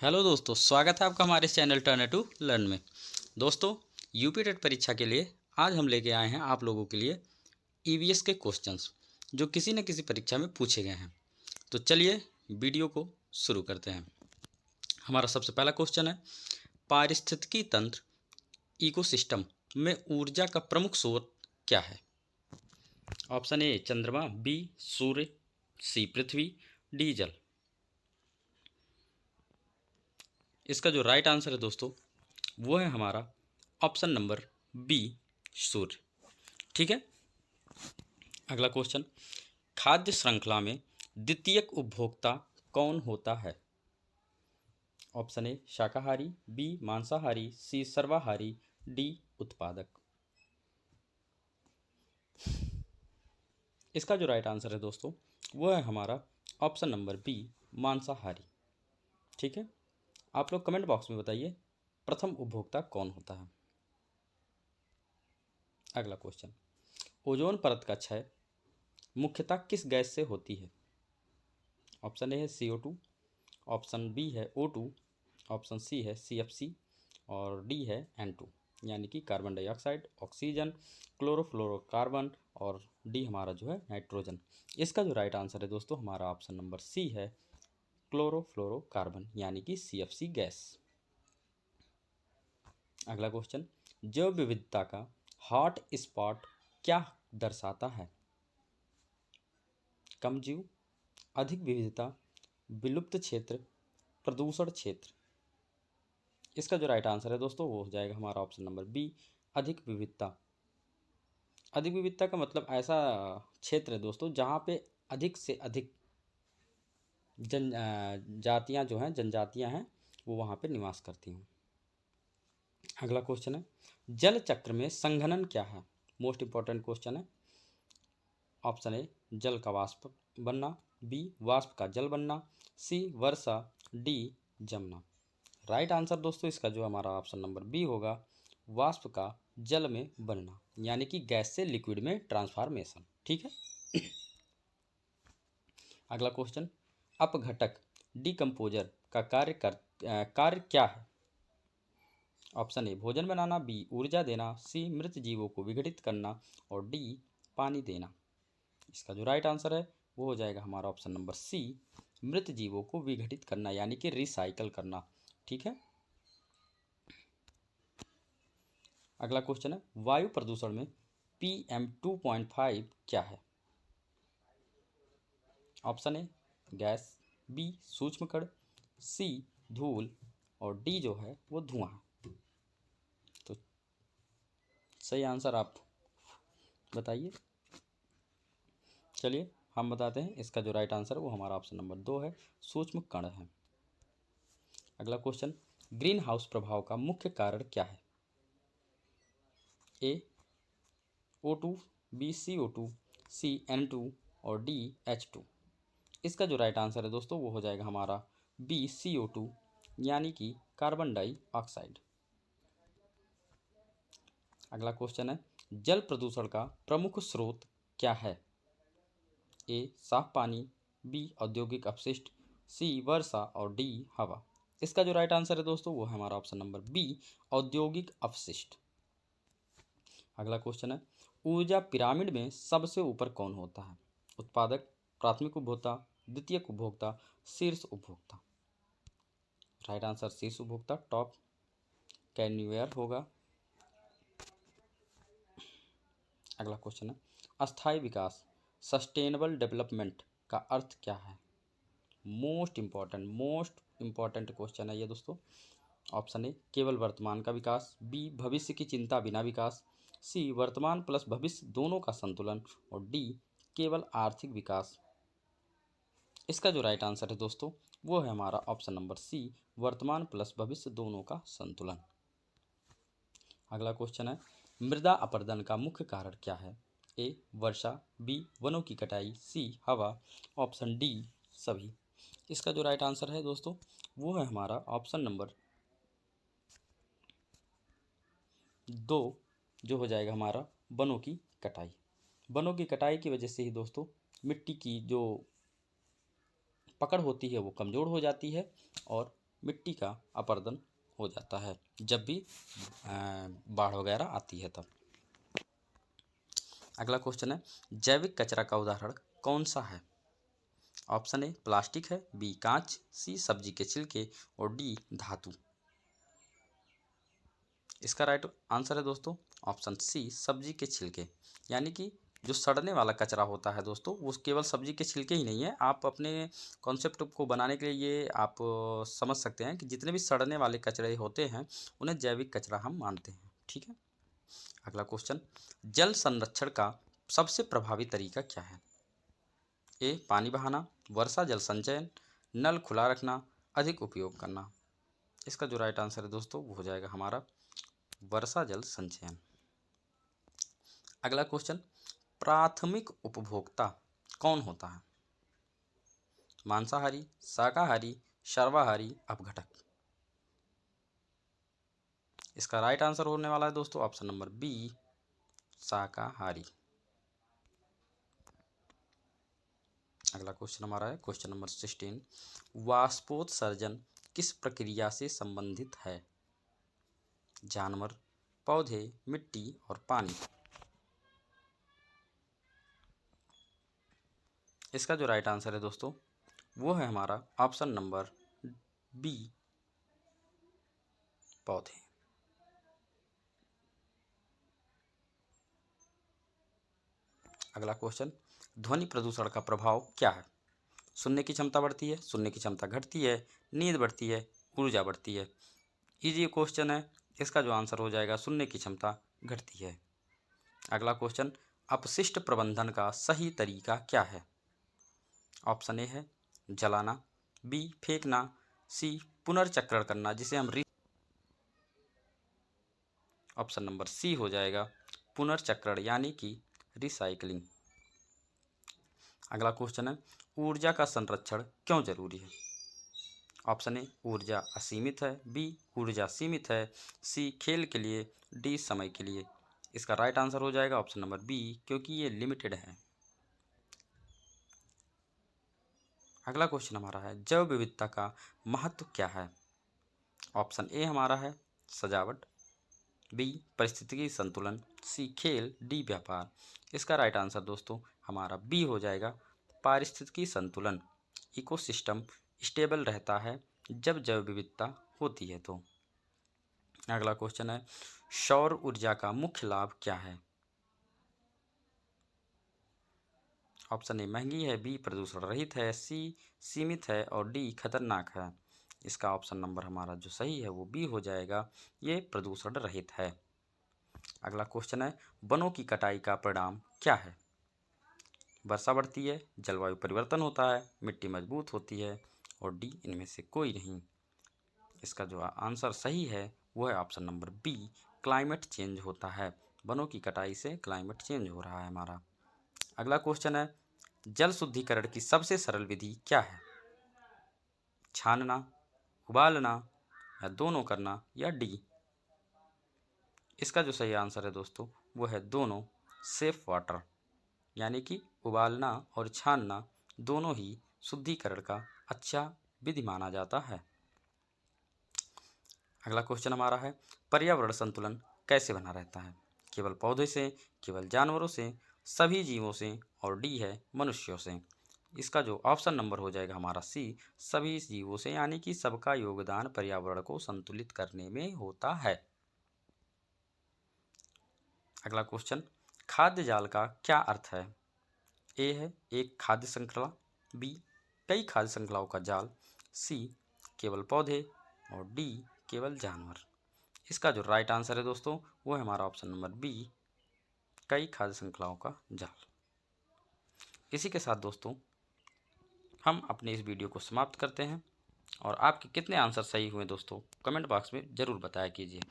Hello दोस्तों, स्वागत है आपका हमारे चैनल टर्न टू लर्न में। दोस्तों, यूपी टेट परीक्षा के लिए आज हम लेके आए हैं आप लोगों के लिए ईवीएस के क्वेश्चंस जो किसी न किसी परीक्षा में पूछे गए हैं। तो चलिए वीडियो को शुरू करते हैं। हमारा सबसे पहला क्वेश्चन है, पारिस्थितिकी तंत्र इकोसिस्टम में ऊर्जा का प्रमुख स्रोत क्या है? ऑप्शन ए चंद्रमा, बी सूर्य, सी पृथ्वी, डी जल। इसका जो राइट आंसर है दोस्तों वो है हमारा ऑप्शन नंबर बी सूर्य। ठीक है। अगला क्वेश्चन, खाद्य श्रृंखला में द्वितीयक उपभोक्ता कौन होता है? ऑप्शन ए शाकाहारी, बी मांसाहारी, सी सर्वाहारी, डी उत्पादक। इसका जो राइट आंसर है दोस्तों वो है हमारा ऑप्शन नंबर बी मांसाहारी। ठीक है। आप लोग कमेंट बॉक्स में बताइए प्रथम उपभोक्ता कौन होता है। अगला क्वेश्चन, ओजोन परत का क्षय मुख्यतः किस गैस से होती है? ऑप्शन ए है CO2, ऑप्शन बी है O2, ऑप्शन सी है CFC और डी है N2 यानी कि कार्बन डाइऑक्साइड, ऑक्सीजन, क्लोरोफ्लोरोकार्बन और डी हमारा जो है नाइट्रोजन। इसका जो राइट आंसर है दोस्तों हमारा ऑप्शन नंबर सी है क्लोरोफ्लोरोकार्बन यानी कि CFC गैस। अगला क्वेश्चन, जैव विविधता का हॉट स्पॉट क्या दर्शाता है? कम जीव, अधिक विविधता, विलुप्त क्षेत्र, प्रदूषण क्षेत्र। इसका जो राइट आंसर है दोस्तों वो हो जाएगा हमारा ऑप्शन नंबर बी अधिक विविधता। अधिक विविधता का मतलब ऐसा क्षेत्र है दोस्तों जहाँ पे अधिक से अधिक जातियाँ जो हैं जनजातियाँ हैं वो वहाँ पे निवास करती हैं। अगला क्वेश्चन है, जल चक्र में संघनन क्या है? मोस्ट इंपॉर्टेंट क्वेश्चन है। ऑप्शन ए जल का वाष्प बनना, बी वाष्प का जल बनना, सी वर्षा, डी जमना। राइट आंसर दोस्तों इसका जो हमारा ऑप्शन नंबर बी होगा वाष्प का जल में बनना यानी कि गैस से लिक्विड में ट्रांसफॉर्मेशन। ठीक है। अगला क्वेश्चन, अपघटक डिकम्पोजर का कार्य क्या है? ऑप्शन ए भोजन बनाना, बी ऊर्जा देना, सी मृत जीवों को विघटित करना और डी पानी देना। इसका जो राइट आंसर है वो हो जाएगा हमारा ऑप्शन नंबर सी मृत जीवों को विघटित करना यानी कि रिसाइकल करना। ठीक है। अगला क्वेश्चन है, वायु प्रदूषण में PM2.5 क्या है? ऑप्शन ए गैस, बी सूक्ष्म कण, सी धूल और डी जो है वो धुआं है। तो सही आंसर आप बताइए। चलिए हम बताते हैं इसका जो राइट आंसर है वो हमारा ऑप्शन नंबर 2 है सूक्ष्म कण है। अगला क्वेश्चन, ग्रीन हाउस प्रभाव का मुख्य कारण क्या है? ए O2, बी CO2, सी N2 और डी H2। इसका जो राइट आंसर है दोस्तों वो हो जाएगा हमारा बी CO2 यानी कि कार्बन डाइऑक्साइड। अगला क्वेश्चन है, जल प्रदूषण का प्रमुख स्रोत क्या है? ए साफ पानी, बी औद्योगिक अपशिष्ट, सी वर्षा और डी हवा। इसका जो राइट आंसर है दोस्तों वो है हमारा ऑप्शन नंबर बी औद्योगिक अपशिष्ट। अगला क्वेश्चन है, ऊर्जा पिरामिड में सबसे ऊपर कौन होता है? उत्पादक, प्राथमिक उपभोक्ता, द्वितीयक उपभोक्ता, शीर्ष उपभोक्ता। राइट आंसर शीर्ष उपभोक्ता टॉप कैन्यूअर होगा। अगला क्वेश्चन है, अस्थायी विकास सस्टेनेबल डेवलपमेंट का अर्थ क्या है? मोस्ट इंपॉर्टेंट क्वेश्चन है ये दोस्तों। ऑप्शन ए केवल वर्तमान का विकास, बी भविष्य की चिंता बिना विकास, सी वर्तमान प्लस भविष्य दोनों का संतुलन और डी केवल आर्थिक विकास। इसका जो राइट आंसर है दोस्तों वो है हमारा ऑप्शन नंबर सी वर्तमान प्लस भविष्य दोनों का संतुलन। अगला क्वेश्चन है, मृदा अपरदन का मुख्य कारण क्या है? ए वर्षा, बी वनों की कटाई, सी हवा, ऑप्शन डी सभी। इसका जो राइट आंसर है दोस्तों वो है हमारा ऑप्शन नंबर 2 जो हो जाएगा हमारा वनों की कटाई। वनों की कटाई की वजह से ही दोस्तों मिट्टी की जो पकड़ होती है वो कमज़ोर हो जाती है और मिट्टी का अपरदन हो जाता है जब भी बाढ़ वगैरह आती है तब। अगला क्वेश्चन है, जैविक कचरा का उदाहरण कौन सा है? ऑप्शन ए प्लास्टिक है, बी कांच, सी सब्जी के छिलके और डी धातु। इसका राइट आंसर है दोस्तों ऑप्शन सी सब्जी के छिलके। यानी कि जो सड़ने वाला कचरा होता है दोस्तों वो केवल सब्जी के छिलके ही नहीं है। आप अपने कॉन्सेप्ट को बनाने के लिए ये आप समझ सकते हैं कि जितने भी सड़ने वाले कचरे होते हैं उन्हें जैविक कचरा हम मानते हैं। ठीक है। अगला क्वेश्चन, जल संरक्षण का सबसे प्रभावी तरीका क्या है? ए पानी बहाना, वर्षा जल संचयन, नल खुला रखना, अधिक उपयोग करना। इसका जो राइट आंसर है दोस्तों वो हो जाएगा हमारा वर्षा जल संचयन। अगला क्वेश्चन, प्राथमिक उपभोक्ता कौन होता है? मांसाहारी, शाकाहारी, सर्वाहारी, अपघटक। इसका राइट आंसर होने वाला है दोस्तों ऑप्शन नंबर बी शाकाहारी। अगला क्वेश्चन हमारा है क्वेश्चन नंबर 16, वाष्पोत्सर्जन किस प्रक्रिया से संबंधित है? जानवर, पौधे, मिट्टी और पानी। इसका जो राइट आंसर है दोस्तों वो है हमारा ऑप्शन नंबर बी पौधे। अगला क्वेश्चन, ध्वनि प्रदूषण का प्रभाव क्या है? सुनने की क्षमता बढ़ती है, सुनने की क्षमता घटती है, नींद बढ़ती है, ऊर्जा बढ़ती है। इजी क्वेश्चन है, इसका जो आंसर हो जाएगा सुनने की क्षमता घटती है। अगला क्वेश्चन, अपशिष्ट प्रबंधन का सही तरीका क्या है? ऑप्शन ए है जलाना, बी फेंकना, सी पुनर्चक्रण करना जिसे हम ऑप्शन नंबर सी हो जाएगा पुनर्चक्रण यानी कि रिसाइकलिंग। अगला क्वेश्चन है, ऊर्जा का संरक्षण क्यों जरूरी है? ऑप्शन ए ऊर्जा असीमित है, बी ऊर्जा सीमित है, सी खेल के लिए, डी समय के लिए। इसका राइट आंसर हो जाएगा ऑप्शन नंबर बी क्योंकि ये लिमिटेड है। अगला क्वेश्चन हमारा है, जैव विविधता का महत्व क्या है? ऑप्शन ए हमारा है सजावट, बी परिस्थितिकी संतुलन, सी खेल, डी व्यापार। इसका राइट आंसर दोस्तों हमारा बी हो जाएगा पारिस्थितिकी संतुलन। इकोसिस्टम स्टेबल रहता है जब जैव विविधता होती है तो। अगला क्वेश्चन है, सौर ऊर्जा का मुख्य लाभ क्या है? ऑप्शन ए महंगी है, बी प्रदूषण रहित है, सी सीमित है और डी खतरनाक है। इसका ऑप्शन नंबर हमारा जो सही है वो बी हो जाएगा, ये प्रदूषण रहित है। अगला क्वेश्चन है, वनों की कटाई का परिणाम क्या है? वर्षा बढ़ती है, जलवायु परिवर्तन होता है, मिट्टी मजबूत होती है और डी इनमें से कोई नहीं। इसका जो आंसर सही है वो है option number B climate change होता है। वनों की कटाई से क्लाइमेट चेंज हो रहा है हमारा। अगला क्वेश्चन है, जल शुद्धिकरण की सबसे सरल विधि क्या है? छानना, उबालना या दोनों करना या डी। इसका जो सही आंसर है दोस्तों वो है दोनों, सेफ वाटर। यानी कि उबालना और छानना दोनों ही शुद्धिकरण का अच्छा विधि माना जाता है। अगला क्वेश्चन हमारा है, पर्यावरण संतुलन कैसे बना रहता है? केवल पौधे से, केवल जानवरों से, सभी जीवों से और डी है मनुष्यों से। इसका जो ऑप्शन नंबर हो जाएगा हमारा सी सभी जीवों से, यानी कि सबका योगदान पर्यावरण को संतुलित करने में होता है। अगला क्वेश्चन, खाद्य जाल का क्या अर्थ है? ए है एक खाद्य श्रृंखला, बी कई खाद्य श्रृंखलाओं का जाल, सी केवल पौधे और डी केवल जानवर। इसका जो राइट आंसर है दोस्तों वो है हमारा ऑप्शन नंबर बी कई खाद्य श्रृंखलाओं का जाल। इसी के साथ दोस्तों हम अपने इस वीडियो को समाप्त करते हैं और आपके कितने आंसर सही हुए दोस्तों कमेंट बॉक्स में ज़रूर बताया कीजिए।